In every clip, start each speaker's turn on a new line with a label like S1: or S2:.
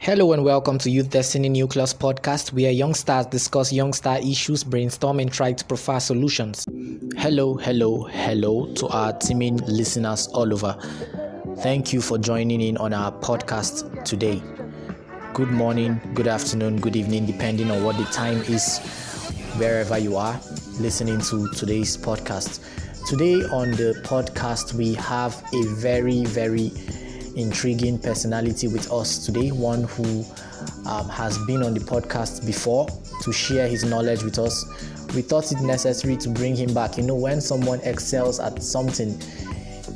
S1: Hello and welcome to Youth Destiny Nucleus podcast, where young stars discuss young star issues, brainstorm, and try to provide solutions. Hello to our teaming listeners all over. Thank you for joining in on our podcast today. Good morning, good afternoon, good evening, depending on what the time is, wherever you are listening to today's podcast. Today on the podcast, we have a very intriguing personality with us today, one who has been on the podcast before to share his knowledge with us. We thought it necessary to bring him back. When someone excels at something,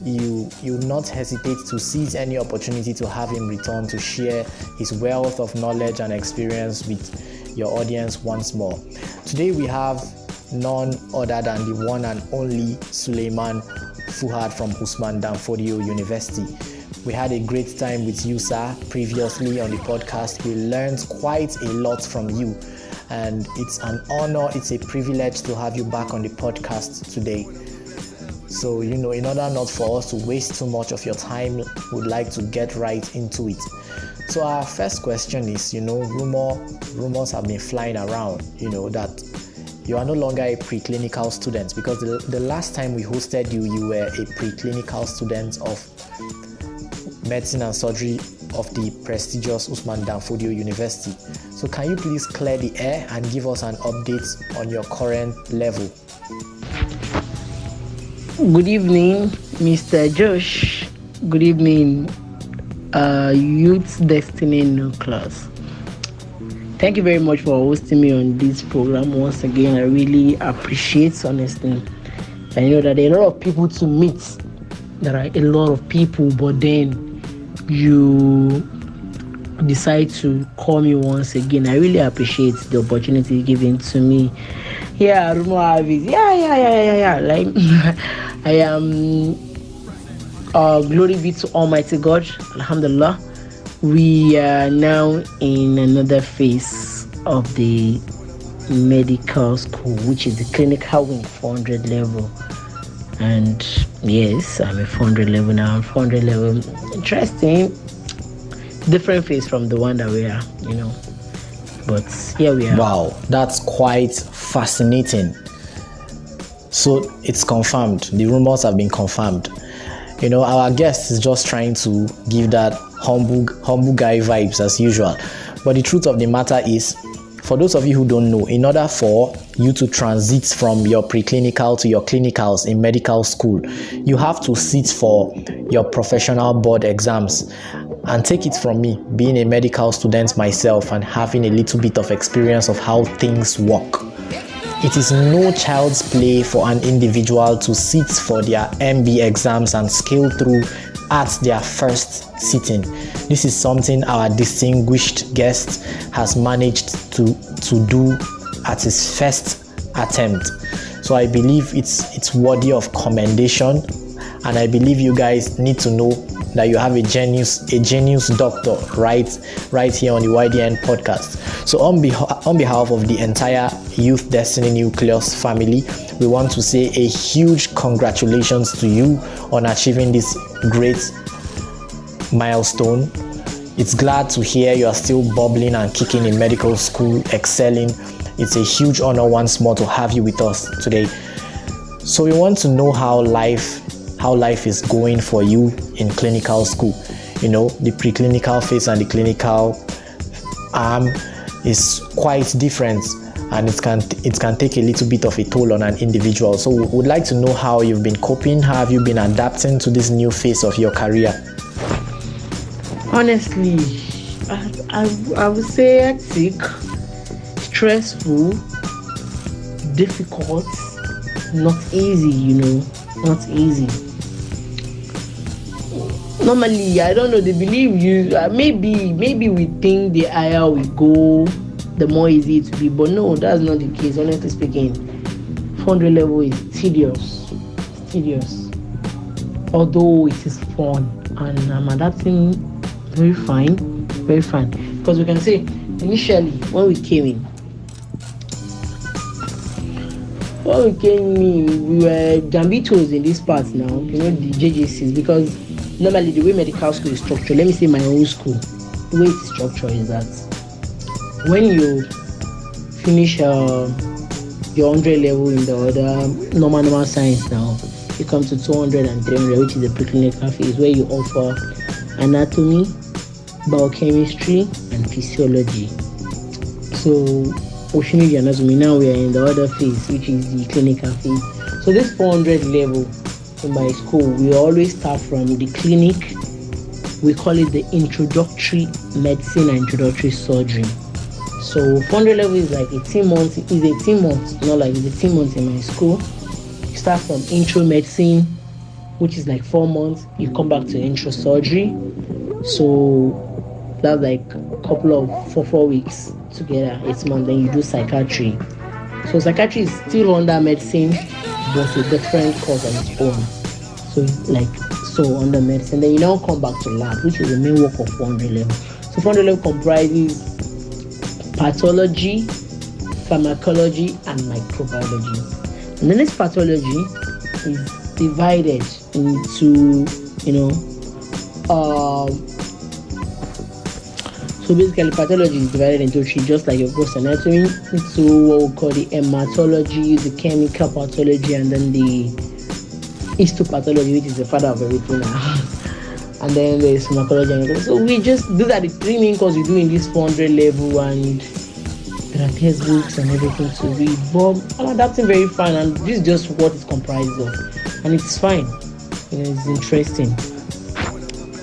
S1: you not hesitate to seize any opportunity to have him return to share his wealth of knowledge and experience with your audience once more. Today we have none other than the one and only Suleiman Fuhad from Usman Dan Fodio University. We had a great time with you, sir, previously on the podcast. We learned quite a lot from you, and it's an honor, it's a privilege to have you back on the podcast today. So, in order not for us to waste too much of your time, we'd like to get right into it. So our first question is, rumors have been flying around, that you are no longer a preclinical student, because the last time we hosted you, you were a preclinical student of medicine and surgery of the prestigious Usman Dan Fodio University. So can you please clear the air and give us an update on your current level?
S2: Good evening, Mr. Josh. Good evening, Youth Destiny Nucleus. Thank you very much for hosting me on this program once again. I really appreciate, honestly. I know that there are a lot of people to meet. There are a lot of people, but then you decide to call me once again. I really appreciate the opportunity given to me. Yeah, rumor have it. Yeah. Like I am. Glory be to Almighty God. Alhamdulillah. We are now in another phase of the medical school, which is the clinical wing 400 level. And yes, I'm a 400 level now. 400 level, interesting, different phase from the one that we are, But here we are.
S1: Wow, that's quite fascinating. So it's confirmed. The rumors have been confirmed. Our guest is just trying to give that humble guy vibes as usual. But the truth of the matter is, for those of you who don't know, in order for you to transit from your preclinical to your clinicals in medical school, you have to sit for your professional board exams. And take it from me, being a medical student myself and having a little bit of experience of how things work, it is no child's play for an individual to sit for their MB exams and scale through at their first sitting. This is something our distinguished guest has managed to do at his first attempt. So I believe it's worthy of commendation, and I believe you guys need to know that you have a genius doctor right here on the YDN podcast. So on behalf of the entire Youth Destiny Nucleus family, we want to say a huge congratulations to you on achieving this great milestone. It's glad to hear you are still bubbling and kicking in medical school, excelling. It's a huge honor once more to have you with us today. So we want to know how life is going for you in clinical school. The preclinical phase and the clinical arm is quite different, and it can take a little bit of a toll on an individual. So we would like to know how you've been coping. How have you been adapting to this new phase of your career?
S2: Honestly, I would say hectic, stressful, difficult, not easy, not easy. Normally, I don't know, they believe you, maybe we think the higher we go, the more easy it will be, but no, that's not the case, honestly speaking. 400 level is tedious, although it is fun, and I'm adapting very fine, because we can say, initially, when we came in, we were gambitos in this part now, the JJCs, because normally the way medical school is structured, let me say my own school, the way it's structured is that when you finish your 100 level in the other normal science now, you come to 200 and 300, which is the preclinical phase, where you offer anatomy, biochemistry, and physiology. So we finish the anatomy, now we are in the other phase, which is the clinical phase. So this 400 level in my school, we always start from the clinic. We call it the introductory medicine and introductory surgery. So 400 level is like 18 months, not like it's 18 months in my school. You start from intro medicine, which is like 4 months. You come back to intro surgery. So that's like a couple of 4 weeks together, 8 months. Then you do psychiatry. So psychiatry is still under medicine, but a different course on its own. So under medicine. Then you now come back to lab, which is the main work of 400 level. So 400 level comprises pathology, pharmacology, and microbiology. And then this pathology is divided into, so basically pathology is divided into three, just like your gross anatomy, into what we call the hematology, the chemical pathology, and then the histopathology, which is the father of everything now. And then there's pharmacology. So these are the three main courses we do in this 400 level, and there are textbooks and everything to read. But I'm adapting very fine, and this is just what it's comprised of, and it's fine. It's interesting.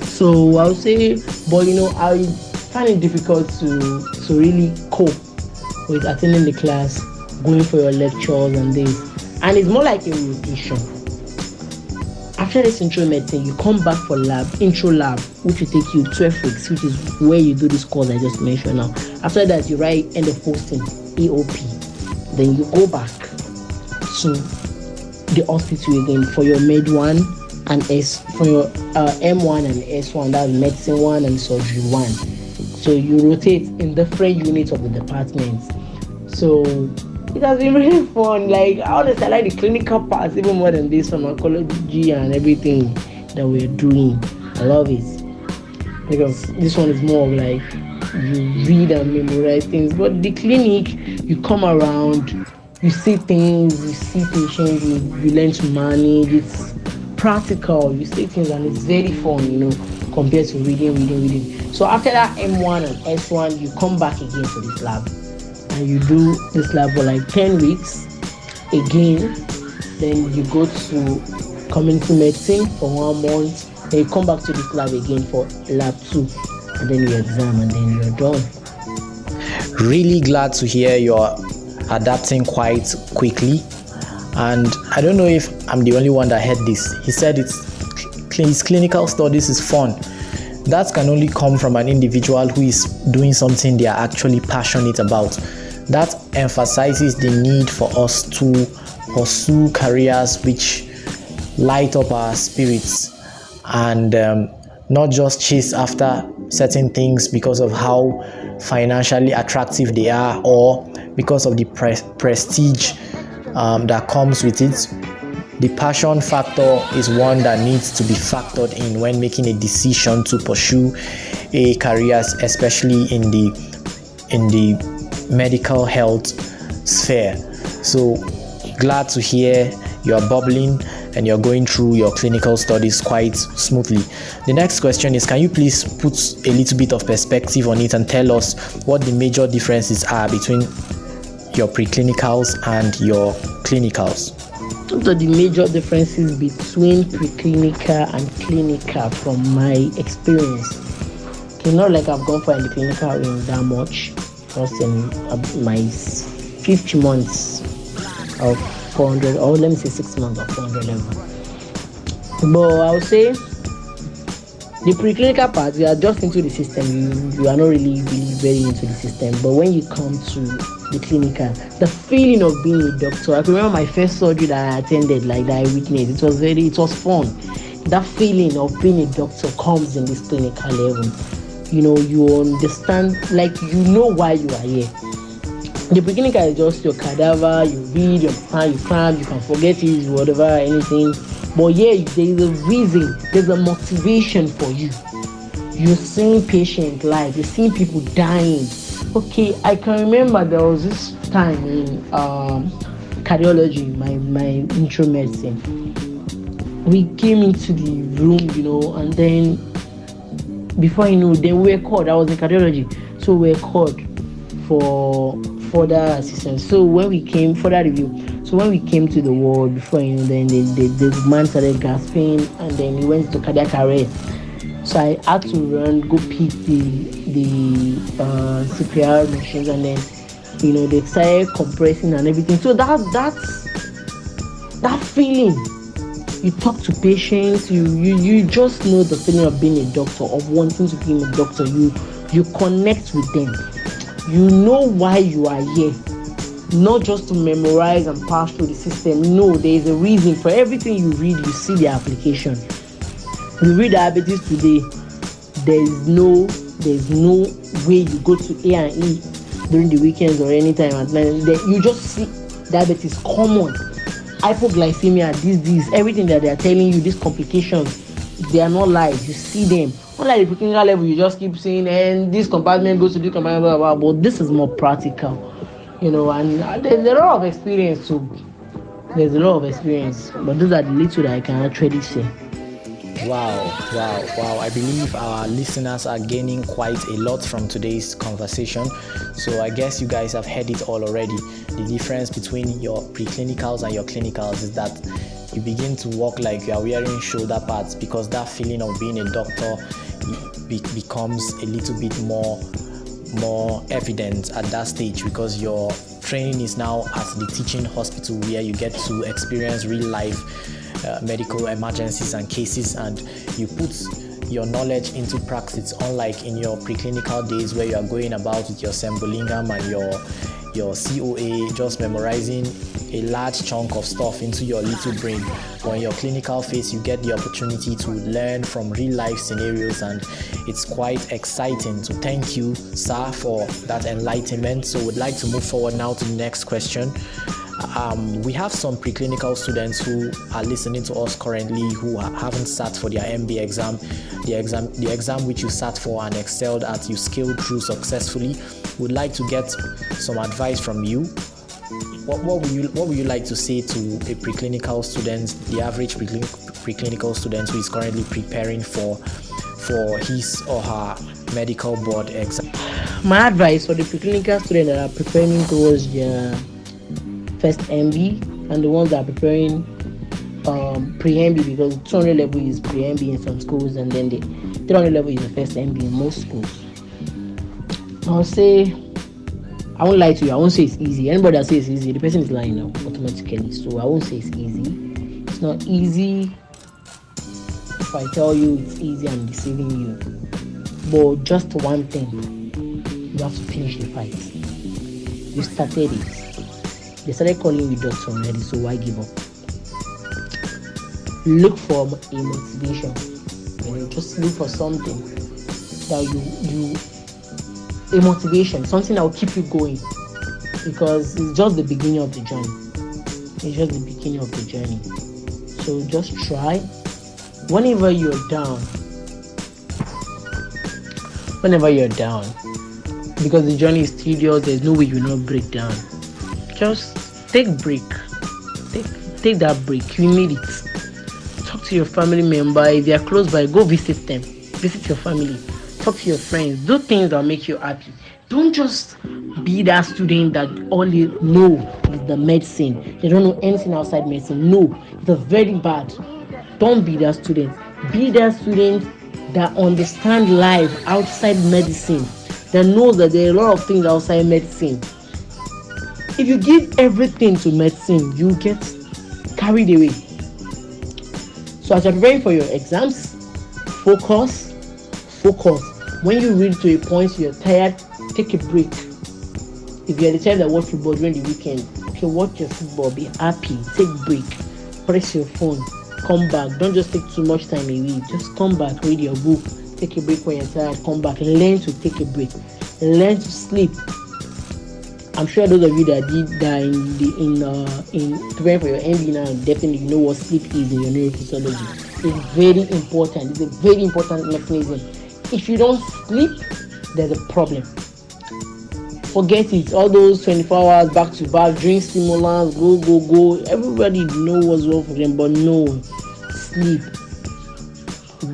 S2: So I would say, but I find it difficult to really cope with attending the class, going for your lectures and this, and it's more like a rotation. After this intro medicine, you come back for intro lab, which will take you 12 weeks, which is where you do this course I just mentioned now. After that, you write end of posting, EOP. Then you go back to the hospital again for your Med 1 and for your M1 and S1, that's medicine 1 and surgery 1. So you rotate in different units of the department. So it has been really fun. Like, honestly, I like the clinical parts even more than this pharmacology and everything that we're doing. I love it because this one is more of like you read and memorize things, but the clinic, you come around, you see things, you see patients, you learn to manage. It's practical, you see things, and it's very fun, compared to reading. So after that M1 and S1, you come back again to this lab. And you do this lab for like 10 weeks again. Then you go to community medicine for 1 month. Then you come back to this lab again for lab 2. And then you exam, and then you're done.
S1: Really glad to hear you're adapting quite quickly. And I don't know if I'm the only one that heard this. He said his clinical studies is fun. That can only come from an individual who is doing something they are actually passionate about. That emphasizes the need for us to pursue careers which light up our spirits and not just chase after certain things because of how financially attractive they are or because of the prestige that comes with it. The passion factor is one that needs to be factored in when making a decision to pursue a career, especially in the medical health sphere. So glad to hear you're bubbling and you're going through your clinical studies quite smoothly. The next question is, can you please put a little bit of perspective on it and tell us what the major differences are between your preclinicals and your clinicals?
S2: What are the major differences between preclinical and clinical from my experience? Okay, not like I've gone for any clinical in that much. Just in my 50 months of 400, or let me say 6 months of 400 level. But I would say the preclinical part, you are just into the system. You are not really very into the system. But when you come to the clinical, the feeling of being a doctor. I can remember my first surgery that I attended, like that I witnessed. It was fun. That feeling of being a doctor comes in this clinical level. You understand, like why you are here. The preclinical is just your cadaver, you read, you cram, you can forget it, whatever, anything. But yeah, there is a reason, there's a motivation for you. you're seeing patient life, you're seeing people dying. Okay, I can remember there was this time in cardiology, my intro medicine. We came into the room, and then before you know, then we were called. I was in cardiology, so we were called for further assistance. So when we came further review, so when we came to the ward, before then the man started gasping, and then he went into cardiac arrest. So I had to run, go pick the CPR machines, and then they started compressing and everything. So that feeling. You talk to patients, you just know the feeling of being a doctor, of wanting to be a doctor. You connect with them. You know why you are here, not just to memorize and pass through the system. No, there is a reason for everything you read. You see the application. You read diabetes today. There's no way you go to A&E during the weekends or anytime at night. You just see diabetes common. Hypoglycemia, this, everything that they are telling you, these complications, they are not lies. You see them. Unlike the preclinical level, you just keep saying, and this compartment goes to this compartment, blah, blah, blah. But this is more practical, and there's a lot of experience too. There's a lot of experience, but those are the little that I can actually say.
S1: Wow. I believe our listeners are gaining quite a lot from today's conversation. So I guess you guys have heard it all already. The difference between your preclinicals and your clinicals is that you begin to walk like you are wearing shoulder pads, because that feeling of being a doctor becomes a little bit more evident at that stage, because your training is now at the teaching hospital, where you get to experience real life medical emergencies and cases, and you put your knowledge into practice, unlike in your preclinical days where you are going about with your sembolingam and your COA, just memorizing a large chunk of stuff into your little brain. But in your clinical phase, you get the opportunity to learn from real life scenarios, and it's quite exciting. So thank you, sir, for that enlightenment. So we'd like to move forward now to the next question. We have some preclinical students who are listening to us currently who haven't sat for their MBA exam, the exam which you sat for and excelled at, you scaled through successfully. Would like to get some advice from you. What would you like to say to a preclinical student, the average preclinical student who is currently preparing for his or her medical board exam?
S2: My advice for the preclinical students that are preparing towards their first MB and the ones that are preparing pre-MB, because 200 level is pre-MB in some schools, and then the 300 level is the first MB in most schools. I'll say, I won't lie to you, I won't say it's easy. Anybody that says it's easy, the person is lying now automatically. So I won't say it's easy. It's not easy. If I tell you it's easy, I'm deceiving you. But just one thing, you have to finish the fight. You started it. They started calling you doctor already, so why give up? Look for a motivation. Just look for something that a motivation, something that will keep you going, because it's just the beginning of the journey. It's just the beginning of the journey. So just try. Whenever you're down, because the journey is tedious, there's no way you will not break down. Just take a break. Take that break. You need it. Talk to your family member. If they are close by, go visit them. Visit your family. Talk to your friends. Do things that make you happy. Don't just be that student that all they know is the medicine. They don't know anything outside medicine. No, it's very bad. Don't be that student. Be that student that understands life outside medicine. That knows that there are a lot of things outside medicine. If you give everything to medicine, you get carried away. So as you're preparing for your exams, focus. When you reach to a point you're tired, take a break. If you're the type that watch football during the weekend, okay, watch your football, be happy, take a break, press your phone, come back. Don't just take too much time away. Just come back, read your book, take a break when you're tired, come back, learn to take a break, learn to sleep. I'm sure those of you that did that in preparing for your MD now, definitely know what sleep is in your neurophysiology. It's very important. It's a very important mechanism if you don't sleep, there's a problem. Forget it. All those 24 hours back to back, drink stimulants, go. Everybody know what's wrong for them, but no, sleep.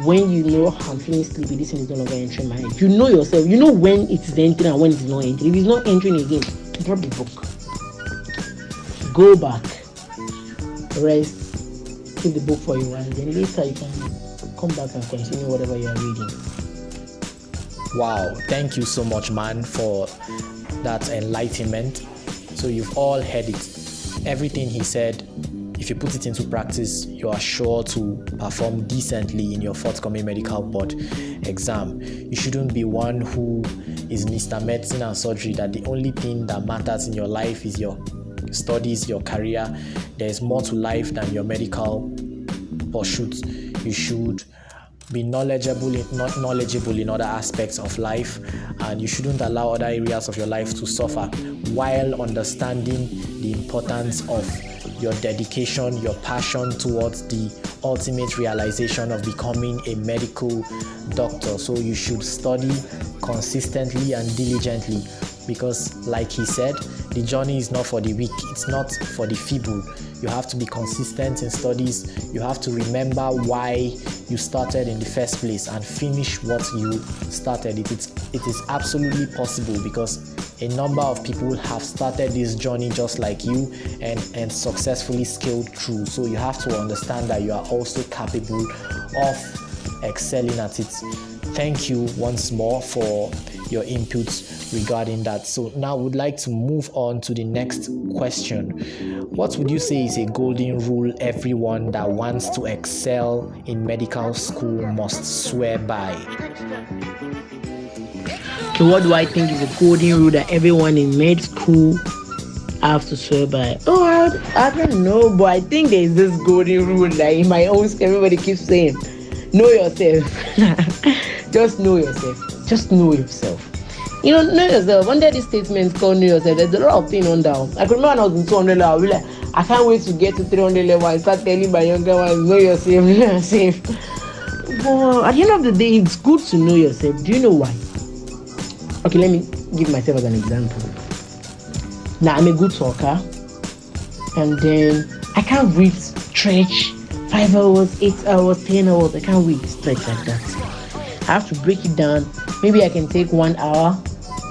S2: When you know I'm feeling sleepy, this thing is no longer entering my head. You know yourself. You know when it's entering and when it's not entering. If it's not entering again, drop the book. Go back. Rest. Keep the book for a while. Then later you can come back and continue whatever you are reading.
S1: Wow, thank you so much, man, for that enlightenment. So you've all heard it. Everything he said, if you put it into practice, you are sure to perform decently in your forthcoming medical board exam. You shouldn't be one who is Mr. Medicine and Surgery, that the only thing that matters in your life is your studies, your career. There's more to life than your medical pursuits. You should be knowledgeable in other aspects of life, and you shouldn't allow other areas of your life to suffer, while understanding the importance of your dedication, your passion towards the ultimate realization of becoming a medical doctor. So you should study consistently and diligently, because like he said, the journey is not for the weak, it's not for the feeble. You have to be consistent in studies. You have to remember why you started in the first place and finish what you started. It is absolutely possible, because a number of people have started this journey just like you and successfully scaled through. So you have to understand that you are also capable of excelling at it. Thank you once more for your inputs regarding that. So now I would like to move on to the next question. What would you say is a golden rule everyone that wants to excel in medical school must swear by?
S2: So what do I think is a golden rule that everyone in med school have to swear by? I don't know, but I think there is this golden rule that in my own school everybody keeps saying, know yourself. Just know yourself. Just know yourself. Know yourself. Under this statement called know yourself, there's a lot of things under. I could remember when I was in 200 level, I'll be like, I can't wait to get to 300 level and start telling my younger ones, know yourself, know yourself. But at the end of the day, it's good to know yourself. Do you know why? Okay, let me give myself as an example. Now, I'm a good talker, and then I can't read stretch 5 hours, 8 hours, 10 hours. I can't read stretch like that. I have to break it down. Maybe I can take 1 hour,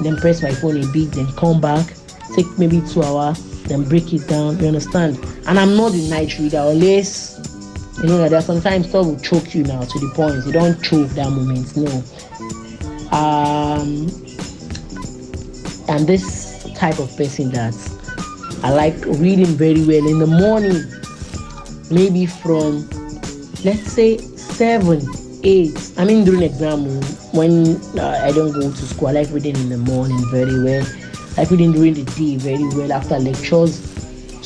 S2: then press my phone a bit, then come back, take maybe 2 hours, then break it down. You understand? And I'm not a night reader, unless that there are sometimes stuff will choke you now to the point you don't choke that moment. No. I'm this type of person that I like reading very well in the morning, maybe from, let's say, 7, 8. I mean, during exam, when I don't go to school, I like reading in the morning very well. I like reading during the day very well after lectures.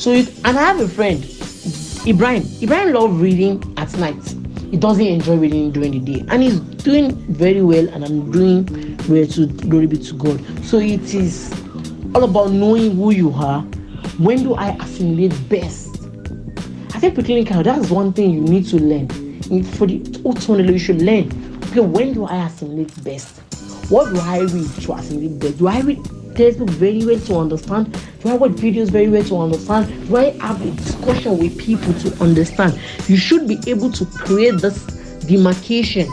S2: So, and I have a friend, Ibrahim. Ibrahim loves reading at night. He doesn't enjoy reading during the day, and he's doing very well, and I'm doing well too. Glory be to God. So it is all about knowing who you are. When do I assimilate best? I think preclinical, that's one thing you need to learn. For the ultimate, you should learn. Okay, when do I assimilate best? What do I read to assimilate best? Do I read textbook very well to understand? Do I watch videos very well to understand? Do I have a discussion with people to understand? You should be able to create this demarcation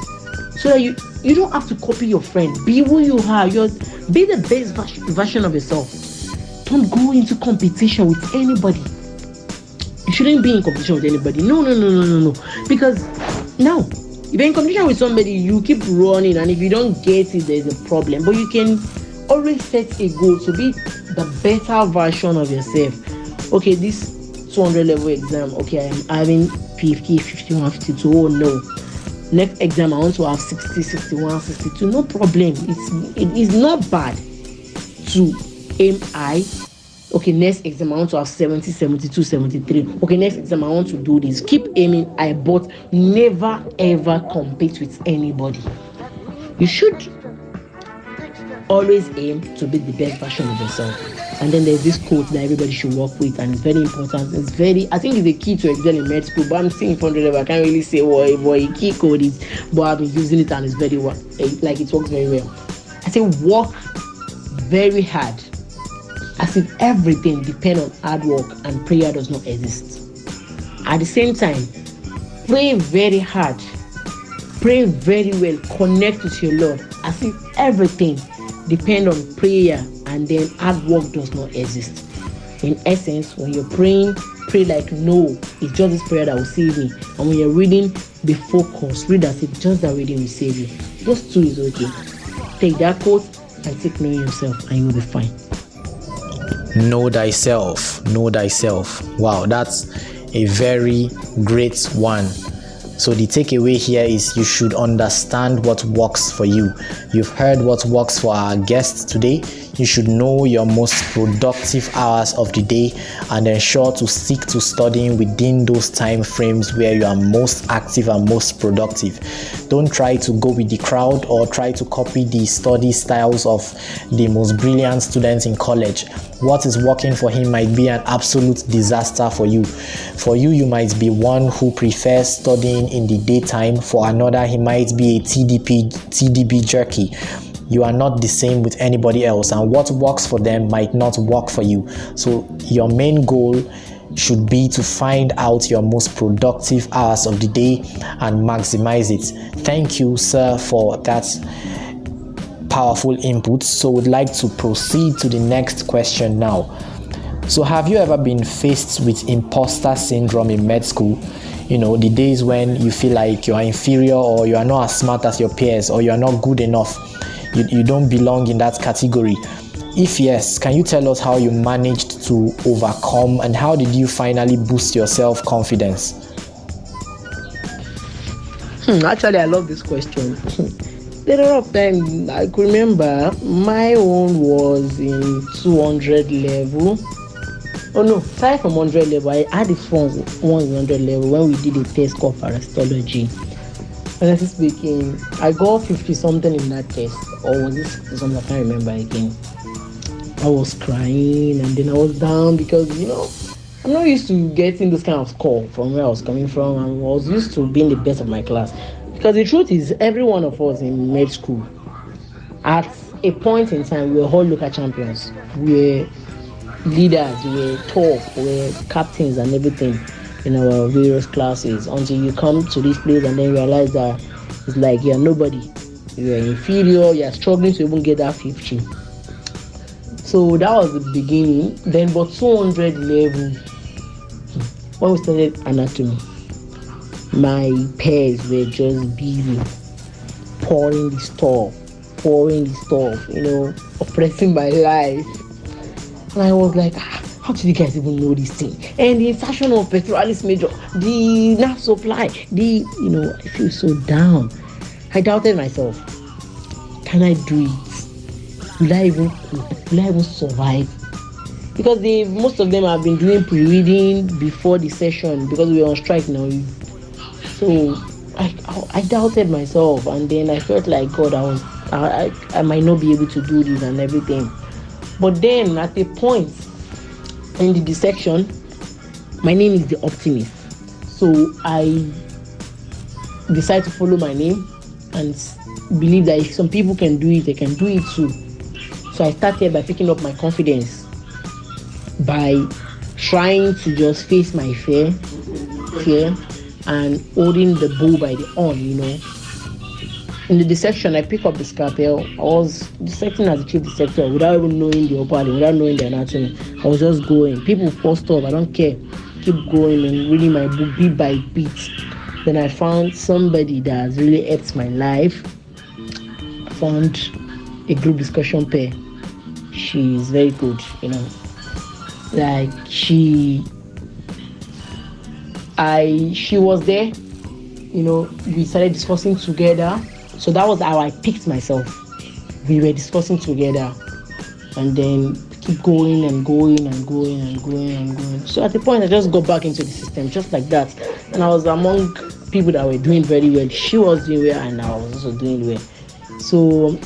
S2: so that you don't have to copy your friend. Be who you are. Be the best version of yourself. Don't go into competition with anybody. You shouldn't be in competition with anybody. No. Because now, if you're in competition with somebody, you keep running, and if you don't get it, there's a problem. But you can always set a goal to be the better version of yourself. Okay, this 200 level exam, okay, I'm having 50, 51, 52. Oh no. Next exam, I want to have 60, 61, 62. No problem. It is not bad to aim high. Okay, next exam I want to have 70, 72, 73. Okay, next exam I want to do this. Keep aiming high, but never ever compete with anybody. You should Always aim to be the best version of yourself. And then there's this quote that everybody should work with, and it's very important. I think it's the key to excel in med school, but I'm seeing 400 level. I can't really say what a key code is, but I've been using it and it's very well. Like it works very well. I say work very hard, as if everything depends on hard work and prayer does not exist. At the same time, pray very hard, pray very well, connect with your Lord, as if everything depends on prayer and then hard work does not exist. In essence, when you're praying, pray like no, it's just this prayer that will save me. And when you're reading, be focused, read as if just that reading will save you. Those two is okay. Take that quote and take knowing yourself and you'll be fine.
S1: Know thyself, know thyself. Wow, that's a very great one. So the takeaway here is you should understand what works for you. You've heard what works for our guests today. You should know your most productive hours of the day and ensure to stick to studying within those time frames where you are most active and most productive. Don't try to go with the crowd or try to copy the study styles of the most brilliant students in college. What is working for him might be an absolute disaster for you. For you, you might be one who prefers studying in the daytime. For another, he might be a TDB jerky. You are not the same with anybody else, and what works for them might not work for you. So your main goal should be to find out your most productive hours of the day and maximize it. Thank you, sir, for that powerful input. So we'd like to proceed to the next question now. So have you ever been faced with imposter syndrome in med school? You know, the days when you feel like you are inferior or you are not as smart as your peers or you are not good enough. You don't belong in that category. If yes, can you tell us how you managed to overcome and how did you finally boost your self-confidence?
S2: Actually, I love this question. There are of times I could remember my own was in 200 level. Oh no, aside from 100 level, I had the first 100 level when we did a test called parasitology. Honestly speaking, I got 50 something in that test, or was it something I can't remember again. I was crying and then I was down because I'm not used to getting this kind of score from where I was coming from. I was used to being the best of my class. Because the truth is, every one of us in med school, at a point in time, we were all local champions. We were leaders, we were top, we were captains and everything in our various classes, until you come to this place and then realize that it's like you're nobody, you're inferior, you're struggling to even get that 50. So that was the beginning. Then but 200 level, when we started anatomy, my peers were just busy pouring the stuff, oppressing my life. And I was like, how did you guys even know this thing? And the insertion of pectoralis major, the nerve supply, I feel so down. I doubted myself. Can I do it? Will I even cope? Will I even survive? Because most of them have been doing pre-reading before the session because we were on strike now. So I doubted myself, and then I felt like God, I might not be able to do this and everything. But then at a point in the dissection, my name is the optimist. So I decided to follow my name and believe that if some people can do it, they can do it too. So I started by picking up my confidence by trying to just face my fear and holding the bull by the horn, In the dissection, I picked up the scalpel. I was dissecting as a chief dissector without even knowing the upper limb, without knowing the anatomy. I was just going. People post up, I don't care. Keep going and reading my book bit by bit. Then I found somebody that has really helped my life. I found a group discussion pair. She's very good, Like she was there, we started discussing together. So that was how I picked myself. We were discussing together and then keep going and going and going and going and going. So at the point I just got back into the system just like that. And I was among people that were doing very well. She was doing well and I was also doing well. So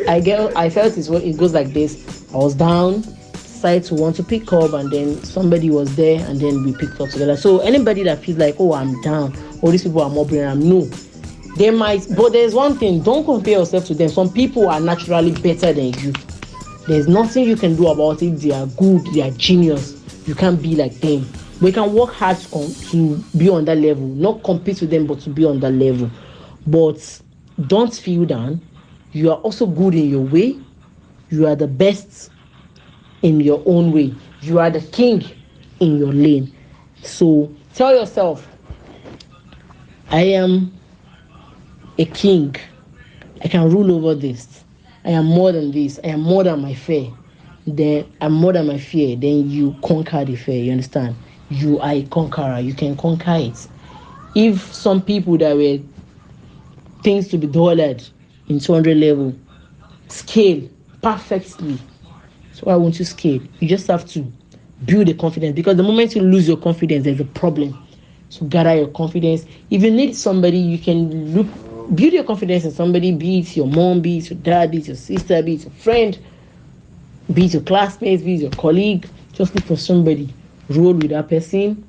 S2: I felt it goes like this. I was down, decided to want to pick up, and then somebody was there, and then we picked up together. So anybody that feels like, oh, I'm down, all these people are mobbing, I'm no. They might, but there's one thing: don't compare yourself to them. Some people are naturally better than you. There's nothing you can do about it. They are good, they are genius. You can't be like them. We can work hard to be on that level, not compete with them, but to be on that level. But don't feel down. You are also good in your way. You are the best in your own way. You are the king in your lane. So tell yourself, I am a king. I can rule over this. I am more than this. I am more than my fear. Then I'm more than my fear. Then you conquer the fear. You understand? You are a conqueror. You can conquer it. If some people that were things to be dollared in 200 level scale perfectly, so why won't you scale? You just have to build the confidence, because the moment you lose your confidence, there's a problem. So gather your confidence. If you need somebody, you can build your confidence in somebody, be it your mom, be it your dad, be it your sister, be it your friend, be it your classmates, be it your colleague. Just look for somebody, roll with that person.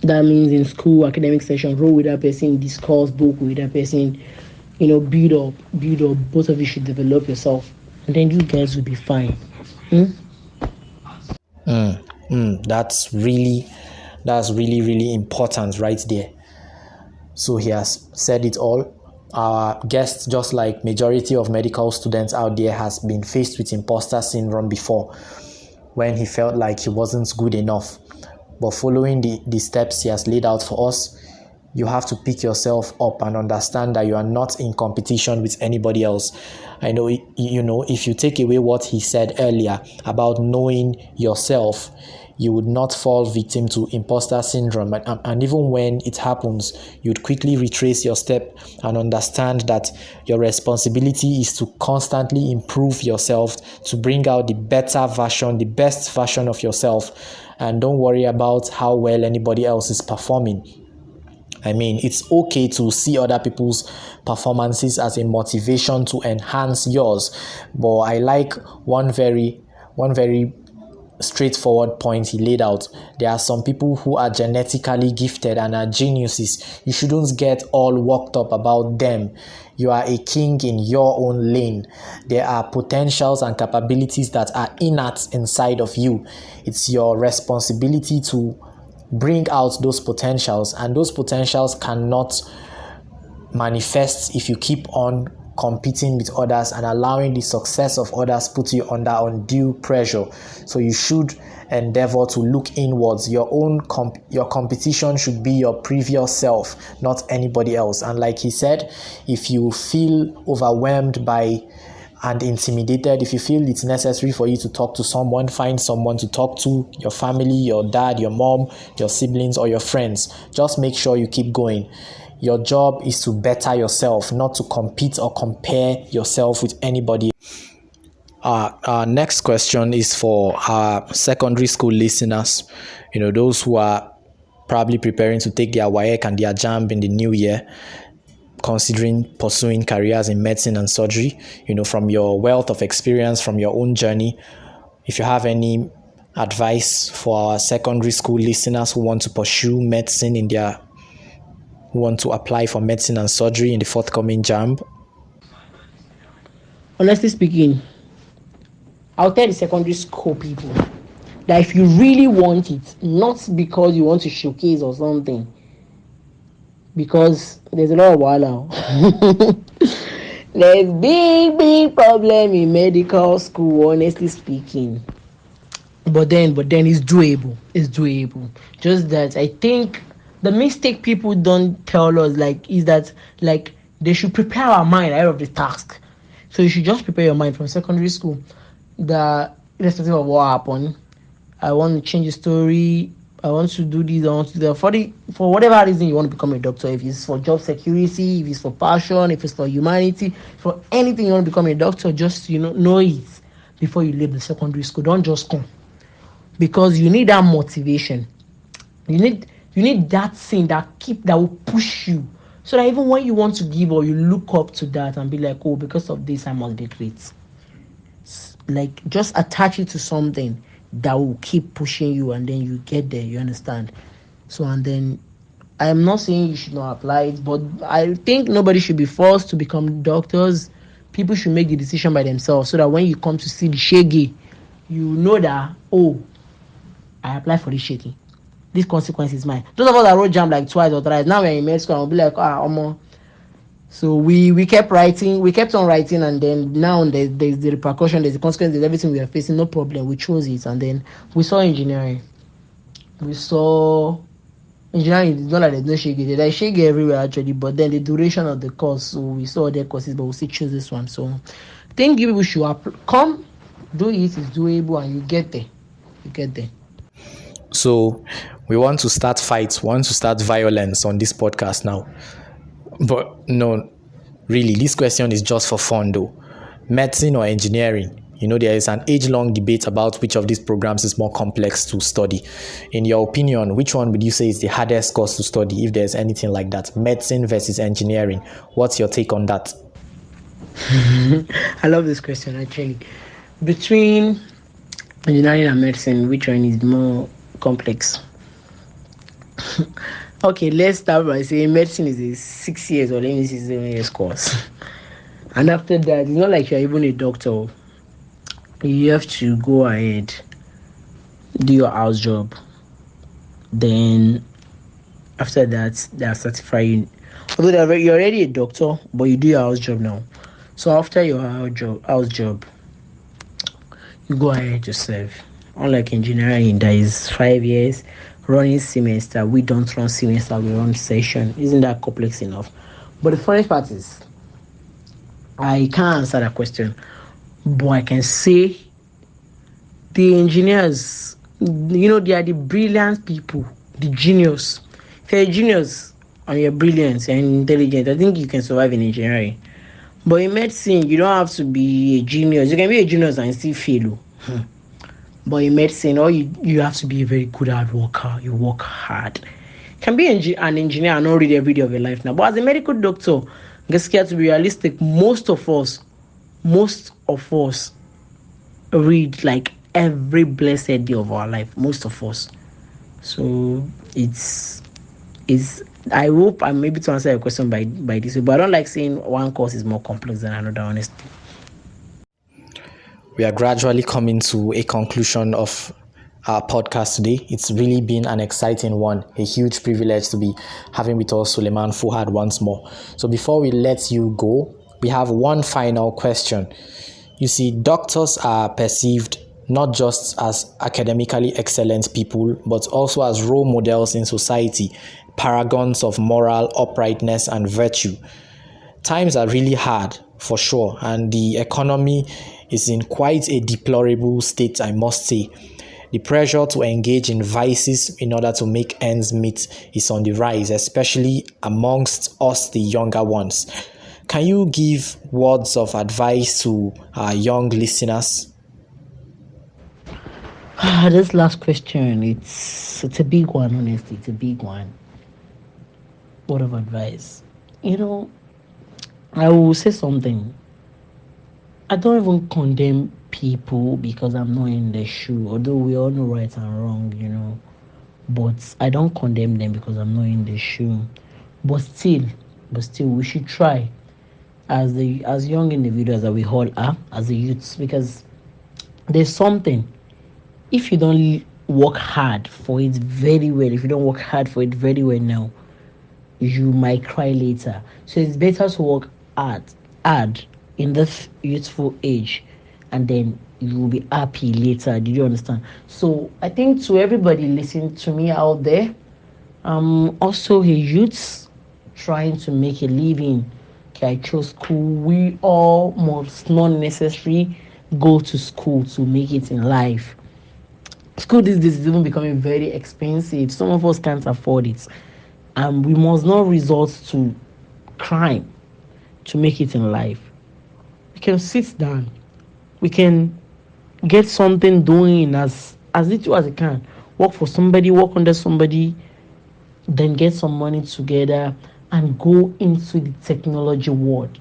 S2: That means in school, academic session, roll with that person, discuss book with that person, build up. Both of you should develop yourself, and then you guys will be fine.
S1: That's really really important right there. So he has said it all. Our guest, just like majority of medical students out there, has been faced with imposter syndrome before, when he felt like he wasn't good enough. But following the steps he has laid out for us, you have to pick yourself up and understand that you are not in competition with anybody else. I know, if you take away what he said earlier about knowing yourself, you would not fall victim to imposter syndrome. And even when it happens, you'd quickly retrace your step and understand that your responsibility is to constantly improve yourself, to bring out the best version of yourself. And don't worry about how well anybody else is performing. I mean, it's okay to see other people's performances as a motivation to enhance yours. But I like one very straightforward point he laid out. There are some people who are genetically gifted and are geniuses. You shouldn't get all worked up about them. You are a king in your own lane. There are potentials and capabilities that are innate inside of you. It's your responsibility to bring out those potentials, and those potentials cannot manifest if you keep on competing with others and allowing the success of others put you under undue pressure. So you should endeavor to look inwards. Your competition should be your previous self, not anybody else. And like he said, if you feel overwhelmed by and intimidated, if you feel it's necessary for you to talk to someone, find someone to talk to, your family, your dad, your mom, your siblings, or your friends. Just make sure you keep going. Your job is to better yourself, not to compete or compare yourself with anybody. Our next question is for our secondary school listeners, those who are probably preparing to take their WAEC and their JAMB in the new year, considering pursuing careers in medicine and surgery. From your wealth of experience, from your own journey, if you have any advice for our secondary school listeners who want to pursue medicine who want to apply for medicine and surgery in the forthcoming JAMB.
S2: Honestly speaking, I'll tell the secondary school people that if you really want it, not because you want to showcase or something, because there's a lot of wahala. There's big problem in medical school, honestly speaking. But then it's doable. Just that I think the mistake people don't tell us is that they should prepare our mind ahead of the task. So you should just prepare your mind from secondary school that irrespective of what happened, I want to change the story, I want to do this, I want to do that. For whatever reason you want to become a doctor, if it's for job security, if it's for passion, if it's for humanity, for anything you want to become a doctor, just know it before you leave the secondary school. Don't just come, because you need that motivation. You need that thing that will push you So that even when you want to give or you look up to that and be like, oh, because of this, I must be great. Like, just attach it to something that will keep pushing you, and then you get there. You understand? So, and then I am not saying you should not apply it, but I think nobody should be forced to become doctors. People should make the decision by themselves, so that when you come to see the shaggy, you know that, oh, I apply for this shaky. This consequence is mine. Those of us that wrote jam like twice or thrice, now we're in med school and we'll be like, so we kept writing, we kept on writing, and then now there's the repercussion, there's the consequence, there's everything we are facing. No problem, we chose it, and then we saw engineering. We saw engineering is not like there's no shege. There's like shege everywhere actually, but then the duration of the course. So we saw other courses, but we still choose this one. So I think you people should come, do it. It's doable, and you get there. You get there.
S1: So we want to start fights, want to start violence on this podcast now. But no, really, this question is just for fun though. Medicine or engineering? You know, there is an age-long debate about which of these programs is more complex to study. In your opinion, which one would you say is the hardest course to study, if there's anything like that? Medicine versus engineering. What's your take on that?
S2: I love this question actually. Between engineering and medicine, which one is more complex? Okay, let's start by saying medicine is a 6 years or 7 years course. And after that, it's not like you're even a doctor. You have to go ahead, do your house job. Then after that, they'll certify you. Although you're already a doctor, but you do your house job now. So after your house job, you go ahead to serve. Unlike engineering, that is 5 years running semester. We don't run semester, we run session. Isn't that complex enough? But the funny part is, I can't answer that question, but I can say the engineers, they are the brilliant people, the genius. If you're a genius and you're brilliant and intelligent, I think you can survive in engineering. But in medicine, you don't have to be a genius. You can be a genius and still fail. But in medicine, you have to be a very good hard worker. You work hard. You can be an engineer and not read every day of your life now. But as a medical doctor, get scared to be realistic. Most of us read like every blessed day of our life. Most of us. So it's I hope I'm able to answer your question by this way. But I don't like saying one course is more complex than another, honestly.
S1: We are gradually coming to a conclusion of our podcast today. It's really been an exciting one, a huge privilege to be having with us Suleiman Fuhad once more. So before we let you go, we have one final question. You see, doctors are perceived not just as academically excellent people, but also as role models in society, paragons of moral uprightness and virtue. Times are really hard, for sure, and the economy is in quite a deplorable state, I must say. The pressure to engage in vices in order to make ends meet is on the rise, especially amongst us, the younger ones. Can you give words of advice to our young listeners?
S2: This last question, it's a big one, honestly. It's a big one. Word of advice. I will say something. I don't even condemn people because I'm not in their shoe, although we all know right and wrong, but I don't condemn them because I'm not in their shoe. But still, we should try as young individuals that we all are, as the youths, because there's something. If you don't work hard for it very well, now, you might cry later. So it's better to work hard in this youthful age, and then you will be happy later. Did you understand? So I think to everybody listening to me out there, I'm also a youth trying to make a living. Okay, I chose school. We all must not necessarily go to school to make it in life. School these days is even becoming very expensive. Some of us can't afford it. And we must not resort to crime to make it in life. We can sit down. We can get something doing as little as you can. Work for somebody, work under somebody, then get some money together and go into the technology world,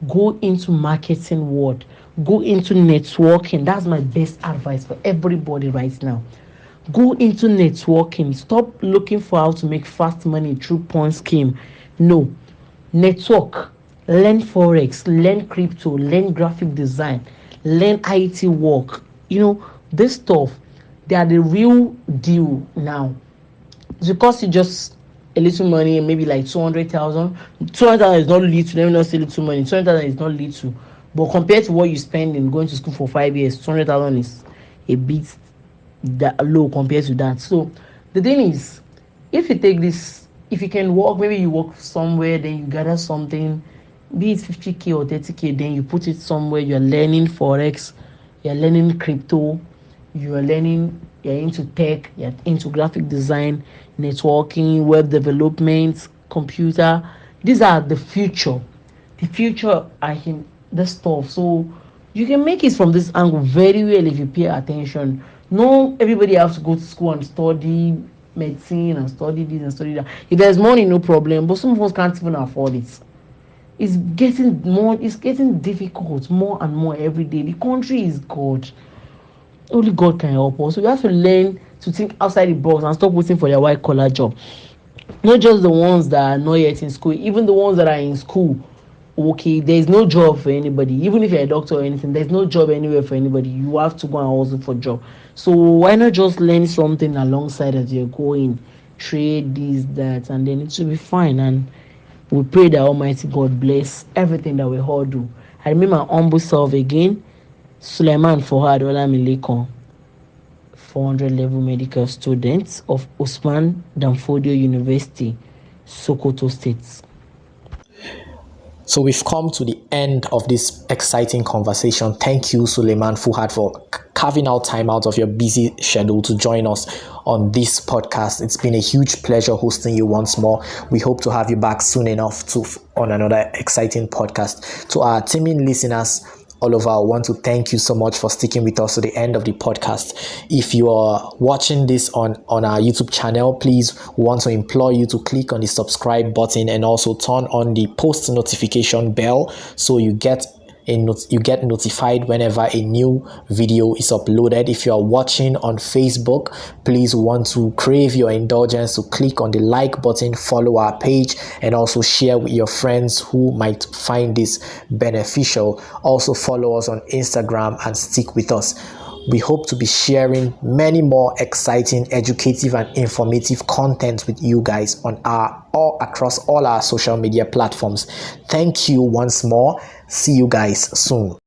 S2: go into marketing world, go into networking. That's my best advice for everybody right now. Go into networking. Stop looking for how to make fast money through point scheme. No, network, learn forex, learn crypto, learn graphic design, learn IT work. This stuff, they are the real deal now. It will cost you just a little money, maybe like 200,000. 200,000 is not little. Let me not say little money. 200,000 is not little, but compared to what you spend in going to school for 5 years, 200,000 is a bit that low compared to that. So the thing is, if you take this, if you can work, maybe you work somewhere, then you gather something, be it 50K or 30K, then you put it somewhere. You're learning forex, you're learning crypto, you're into tech, you're into graphic design, networking, web development, computer. These are the future are in this stuff. So you can make it from this angle very well if you pay attention. No, everybody has to go to school and study medicine and study this and study that. If there's money, no problem, but some of us can't even afford it. It's getting difficult more and more every day. The country is God. Only God can help us. So we have to learn to think outside the box and stop waiting for their white collar job. Not just the ones that are not yet in school, even the ones that are in school. Okay, there's no job for anybody. Even if you're a doctor or anything, there's no job anywhere for anybody. You have to go and hustle for job. So why not just learn something alongside as you're going, trade this, that, and then it will be fine. And we pray that Almighty God bless everything that we all do. I remember my humble self again, Suleiman Fuhad Olamilekon, 400 level medical student of Usman Danfodio University, Sokoto State.
S1: So we've come to the end of this exciting conversation. Thank you, Suleiman Fuhad, for carving out time out of your busy schedule to join us on this podcast. It's been a huge pleasure hosting you once more. We hope to have you back soon enough on another exciting podcast. To our teaming listeners all over, I want to thank you so much for sticking with us to the end of the podcast. If you are watching this on our YouTube channel, please, we want to implore you to click on the subscribe button and also turn on the post notification bell so you get notified whenever a new video is uploaded. If you are watching on Facebook, please want to crave your indulgence to click on the like button, follow our page, and also share with your friends who might find this beneficial. Also follow us on Instagram and stick with us. We hope to be sharing many more exciting, educative, and informative content with you guys on across all our social media platforms. Thank you once more. See you guys soon.